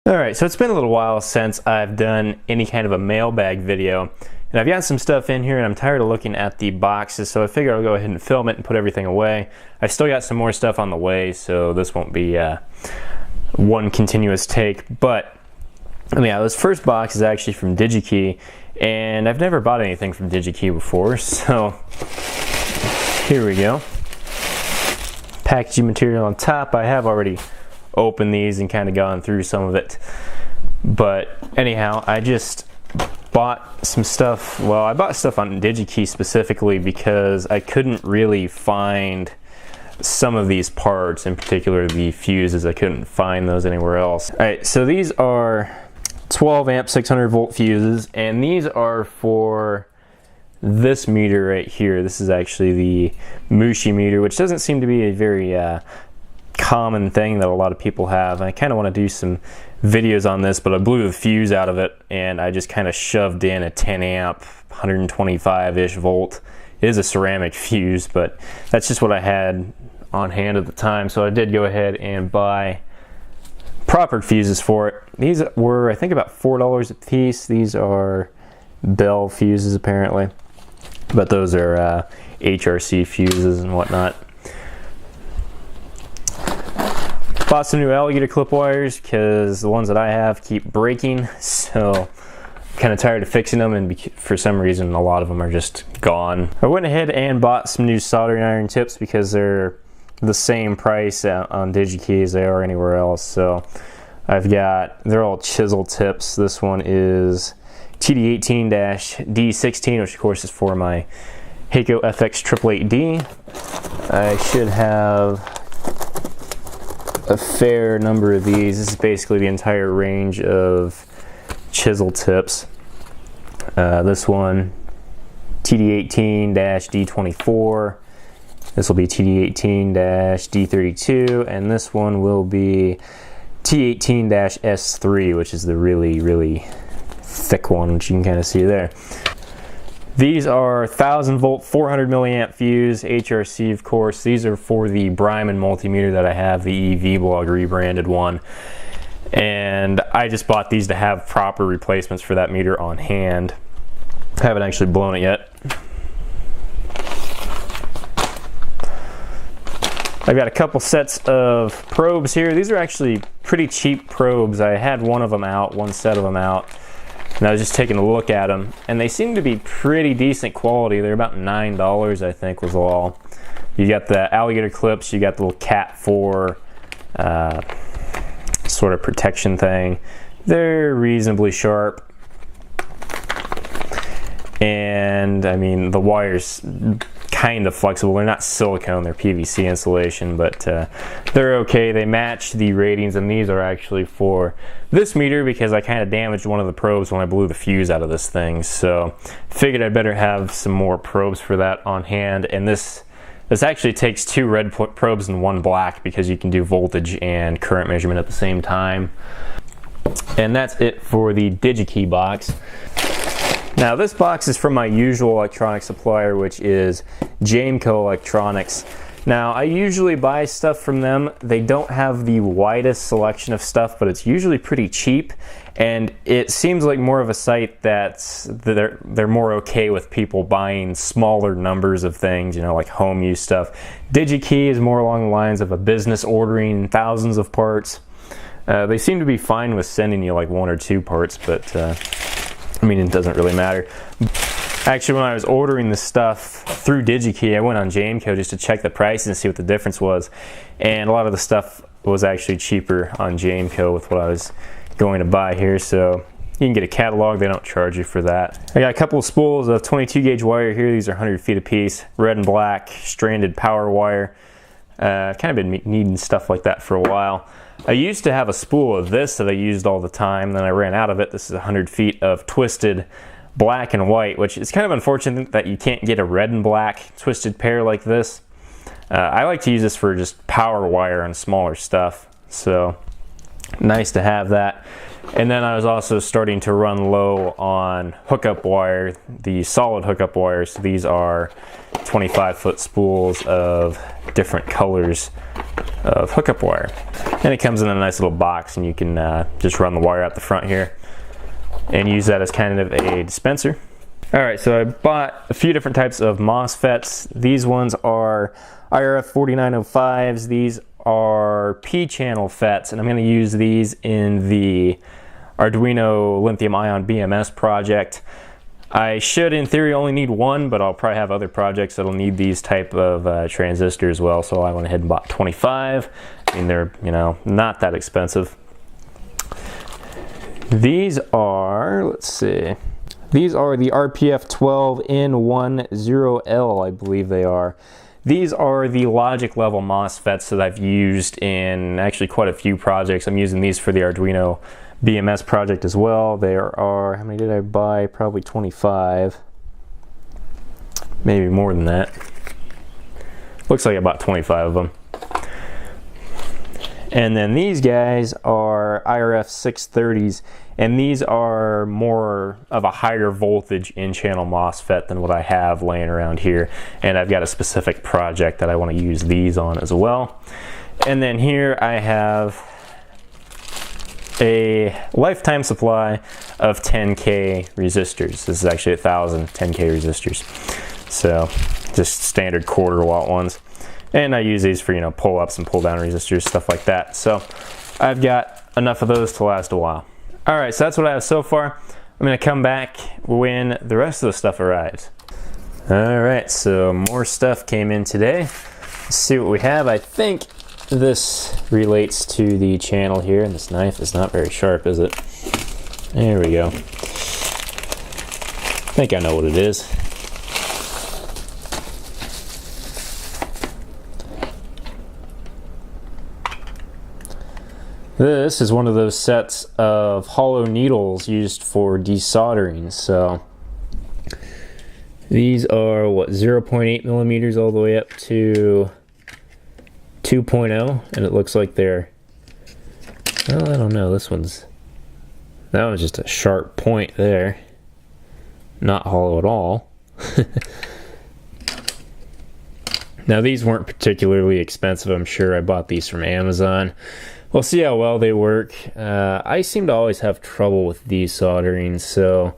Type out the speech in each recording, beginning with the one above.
Alright, so it's been a little while since I've done any kind of a mailbag video, and I've got some stuff in here and I'm tired of looking at the boxes, so I figured I'll go ahead and film it and put everything away. I've still got some more stuff on the way, so this won't be one continuous take, but yeah, this first box is actually from DigiKey, and I've never bought anything from DigiKey before, so here we go. Packaging material on top. I have already opened these and kind of gone through some of it, but anyhow, I just bought some stuff. Well, I bought stuff on DigiKey specifically because I couldn't really find some of these parts, in particular the fuses. I couldn't find those anywhere else. Alright, so these are 12 amp 600 volt fuses, and these are for this meter right here. This is actually the Mushi meter, which doesn't seem to be a very common thing that a lot of people have. I kind of want to do some videos on this, but I blew the fuse out of it and I just kind of shoved in a 10 amp 125-ish volt. It is a ceramic fuse, but that's just what I had on hand at the time, so I did go ahead and buy proper fuses for it. These were, I think, about $4 a piece. These are Bell fuses apparently, but those are HRC fuses and whatnot. Bought some new alligator clip wires because the ones that I have keep breaking, so I'm kind of tired of fixing them, and for some reason a lot of them are just gone. I went ahead and bought some new soldering iron tips because they're the same price on DigiKey as they are anywhere else. So they're all chisel tips. This one is TD18-D16, which of course is for my Heiko FX 888D. I should have a fair number of these. This is basically the entire range of chisel tips. This one, TD18-D24. This will be TD18-D32, and this one will be T18-S3, which is the really thick one, which you can kind of see there. These are 1000 volt 400 milliamp fuse, HRC of course. These are for the Bryman multimeter that I have, the EV Blog rebranded one. And I just bought these to have proper replacements for that meter on hand. I haven't actually blown it yet. I've got a couple sets of probes here. These are actually pretty cheap probes. I had one set of them out. And I was just taking a look at them, and they seem to be pretty decent quality. They're about $9, I think, was all. You got the alligator clips, you got the little Cat 4 sort of protection thing. They're reasonably sharp. And, I mean, the wires kind of flexible. They're not silicone, they're PVC insulation, but they're okay. They match the ratings, and these are actually for this meter because I kind of damaged one of the probes when I blew the fuse out of this thing, so figured I'd better have some more probes for that on hand. And this actually takes two red probes and one black because you can do voltage and current measurement at the same time. And that's it for the DigiKey box. Now this box is from my usual electronics supplier, which is Jameco Electronics. Now I usually buy stuff from them. They don't have the widest selection of stuff, but it's usually pretty cheap, and it seems like more of a site that they're more okay with people buying smaller numbers of things, you know, like home use stuff. DigiKey is more along the lines of a business ordering thousands of parts. They seem to be fine with sending you like one or two parts, but I mean, it doesn't really matter. Actually, when I was ordering this stuff through DigiKey, I went on Jameco just to check the prices and see what the difference was. And a lot of the stuff was actually cheaper on Jameco with what I was going to buy here. So you can get a catalog, they don't charge you for that. I got a couple of spools of 22 gauge wire here. These are 100 feet a piece, red and black, stranded power wire. I've kind of been needing stuff like that for a while. I used to have a spool of this that I used all the time, then I ran out of it. This is 100 feet of twisted black and white, which is kind of unfortunate that you can't get a red and black twisted pair like this. I like to use this for just power wire and smaller stuff, so nice to have that. And then I was also starting to run low on hookup wire, the solid hookup wire. So these are 25-foot spools of different colors of hookup wire. And it comes in a nice little box, and you can just run the wire out the front here and use that as kind of a dispenser. Alright, so I bought a few different types of MOSFETs. These ones are IRF 4905s. These are P-channel FETs, and I'm going to use these in the Arduino lithium-ion BMS project. I should, in theory, only need one, but I'll probably have other projects that'll need these type of transistors as well, so I went ahead and bought 25. I mean, they're, you know, not that expensive. These are, let's see, these are the RPF12N10L, I believe they are. These are the logic level MOSFETs that I've used in actually quite a few projects. I'm using these for the Arduino BMS project as well. There are, how many did I buy? Probably 25. Maybe more than that. Looks like about 25 of them. And then these guys are IRF 630s, and these are more of a higher voltage in-channel MOSFET than what I have laying around here. And I've got a specific project that I want to use these on as well. And then here I have a lifetime supply of 10K resistors. This is actually 1,000 10K resistors. So just standard quarter watt ones. And I use these for, you know, pull-ups and pull-down resistors, stuff like that. So I've got enough of those to last a while. Alright, so that's what I have so far. I'm going to come back when the rest of the stuff arrives. Alright, so more stuff came in today. Let's see what we have. I think this relates to the channel here, and this knife is not very sharp, is it? There we go. I think I know what it is. This is one of those sets of hollow needles used for desoldering. So these are what, 0.8 millimeters all the way up to 2.0, and it looks like they're, well, I don't know, that one's just a sharp point there, not hollow at all. Now these weren't particularly expensive. I'm sure I bought these from Amazon. We'll see how well they work. I seem to always have trouble with desoldering, so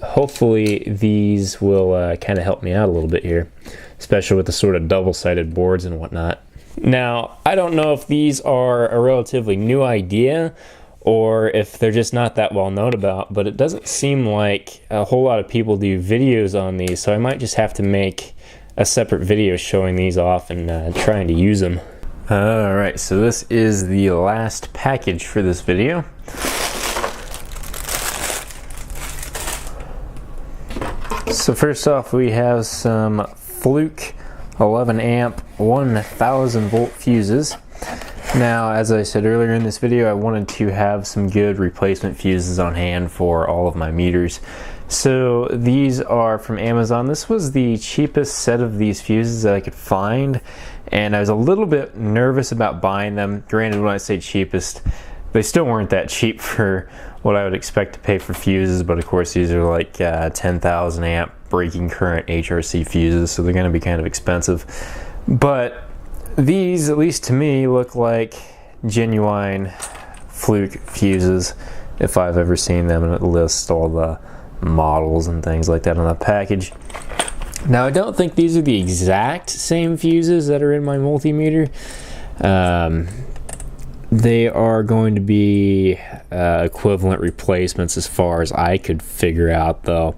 hopefully these will kind of help me out a little bit here, especially with the sort of double-sided boards and whatnot. Now, I don't know if these are a relatively new idea or if they're just not that well known about, but it doesn't seem like a whole lot of people do videos on these, so I might just have to make a separate video showing these off and trying to use them. Alright, so this is the last package for this video. So first off, we have some Fluke 11 amp 1000 volt fuses. Now, as I said earlier in this video, I wanted to have some good replacement fuses on hand for all of my meters. So these are from Amazon. This was the cheapest set of these fuses that I could find, and I was a little bit nervous about buying them. Granted, when I say cheapest, they still weren't that cheap for what I would expect to pay for fuses, but of course these are like 10,000 amp breaking current HRC fuses, so they're going to be kind of expensive. But these, at least to me, look like genuine Fluke fuses if I've ever seen them, and it lists all the models and things like that on the package. Now, I don't think these are the exact same fuses that are in my multimeter. They are going to be equivalent replacements as far as I could figure out, though.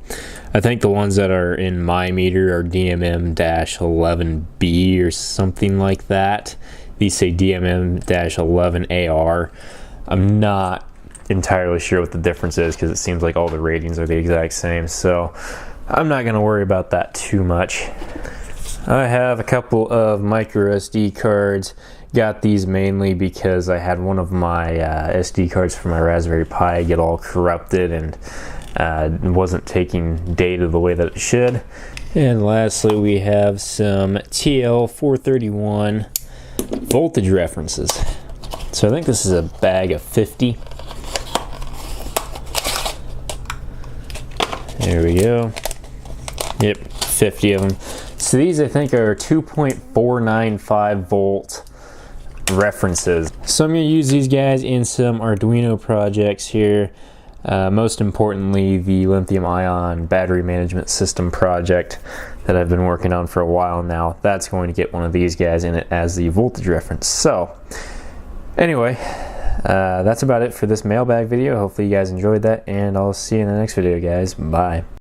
I think the ones that are in my meter are DMM-11B or something like that. These say DMM-11AR. I'm not entirely sure what the difference is because it seems like all the ratings are the exact same, so I'm not going to worry about that too much. I have a couple of micro SD cards. Got these mainly because I had one of my SD cards for my Raspberry Pi get all corrupted and wasn't taking data the way that it should. And lastly, we have some TL431 voltage references. So I think this is a bag of 50. There we go. Yep, 50 of them. So these I think are 2.495 volt references. So I'm going to use these guys in some Arduino projects here. Most importantly, the lithium ion battery management system project that I've been working on for a while now. That's going to get one of these guys in it as the voltage reference. So anyway, that's about it for this mailbag video. Hopefully you guys enjoyed that, and I'll see you in the next video, guys. Bye.